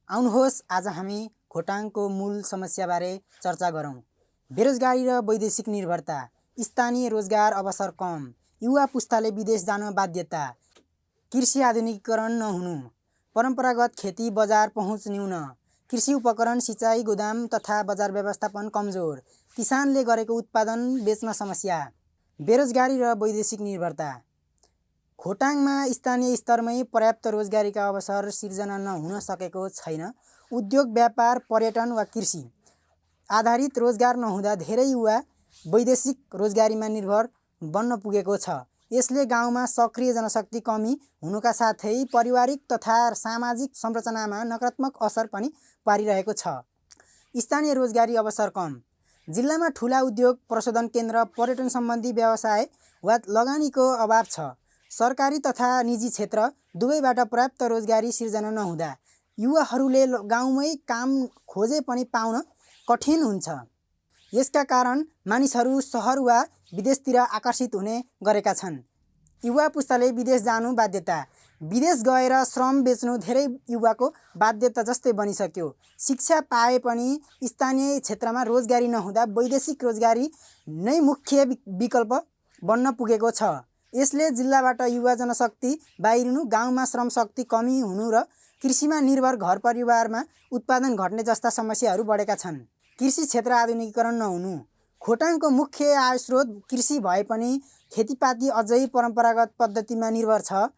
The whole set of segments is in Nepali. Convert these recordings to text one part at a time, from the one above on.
आउनुहोस् आज हामी खोटाङको मूल समस्याबारे चर्चा गरौँ। बेरोजगारी र वैदेशिक निर्भरता, स्थानीय रोजगार अवसर कम, युवा पुस्ताले विदेश जान बाध्यता, कृषि आधुनिकीकरण नहुनु, परम्परागत खेती बजार पहुँच न्यून, कृषि उपकरण सिँचाइ गोदाम तथा बजार व्यवस्थापन कमजोर, किसानले गरेको उत्पादन बेच्न समस्या। बेरोजगारी र वैदेशिक निर्भरता। खोटाङमा स्थानीय स्तरमै पर्याप्त रोजगारीका अवसर सिर्जना नहुन सकेको छैन। उद्योग व्यापार पर्यटन वा कृषि आधारित रोजगार नहुँदा धेरै युवा वैदेशिक रोजगारीमा निर्भर बन्न पुगेको छ। यसले गाउँमा सक्रिय जनशक्ति कमी हुनुका साथै पारिवारिक तथा सामाजिक संरचनामा नकारात्मक असर पनि पारिरहेको छ। स्थानीय रोजगारी अवसर कम। जिल्लामा ठुला उद्योग प्रशोधन केन्द्र पर्यटन सम्बन्धी व्यवसाय वा लगानीको अभाव छ। सरकारी तथा निजी क्षेत्र दुवैबाट पर्याप्त रोजगारी सिर्जना नहुँदा युवाहरूले गाउँमै काम खोजे पनि पाउन कठिन हुन्छ। यसका कारण मानिसहरू सहर वा विदेशतिर आकर्षित हुने गरेका छन्। युवा पुस्ताले विदेश जानु बाध्यता। विदेश गएर श्रम बेच्नु धेरै युवाको बाध्यता जस्तै बनिसक्यो। शिक्षा पाए पनि स्थानीय क्षेत्रमा रोजगारी नहुँदा वैदेशिक रोजगारी नै मुख्य विकल्प बन्न पुगेको छ। यसले जिल्लाबाट युवा जनशक्ति बाहिरिनु, गाउँमा श्रम शक्ति कमी हुनु र कृषिमा निर्भर घर परिवारमा उत्पादन घट्ने जस्ता समस्याहरू बढेका छन्। कृषि क्षेत्र आधुनिकीकरण नहुनु। खोटाङको मुख्य आय स्रोत कृषि भए पनि खेतीपाती अझै परम्परागत पद्धतिमा निर्भर छ।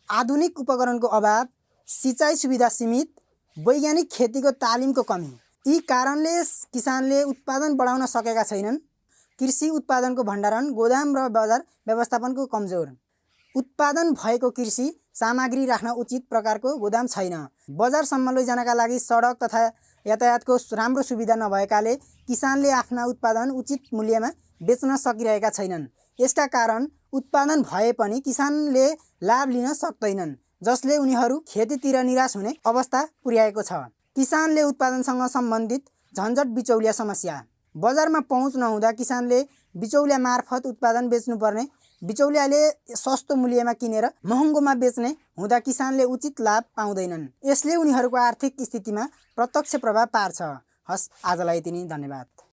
आधुनिक उपकरणको अभाव, सिँचाइ सुविधा सीमित, वैज्ञानिक खेतीको तालिमको कमी, यी कारणले किसानले उत्पादन बढाउन सकेका छैनन्। कृषि उत्पादनको भण्डारण, गोदाम र बजार व्यवस्थापनको कमजोर। उत्पादन भएको कृषि सामग्री राख्न उचित प्रकारको गोदाम छैन। बजारसम्म लैजानका लागि सडक तथा यातायातको राम्रो सुविधा नभएकाले किसानले आफ्ना उत्पादन उचित मूल्यमा बेच्न सकिरहेका छैनन्। यसका कारण उत्पादन भए पनि किसानले लाभ लिन सक्दैनन्, जसले उनीहरू खेतीतिर निराश हुने अवस्था पुर्याएको छ। किसानले उत्पादनसँग सम्बन्धित झन्झट बिचौलिया समस्या। बजारमा पहुँच नहुँदा किसानले बिचौलिया मार्फत उत्पादन बेच्नुपर्ने, बिचौलियाले सस्तो मूल्यमा किनेर महँगोमा बेच्ने हुँदा किसानले उचित लाभ पाउँदैनन्। यसले उनीहरूको आर्थिक स्थितिमा प्रत्यक्ष प्रभाव पार्छ। हस्, आजलाई यति नै, धन्यवाद।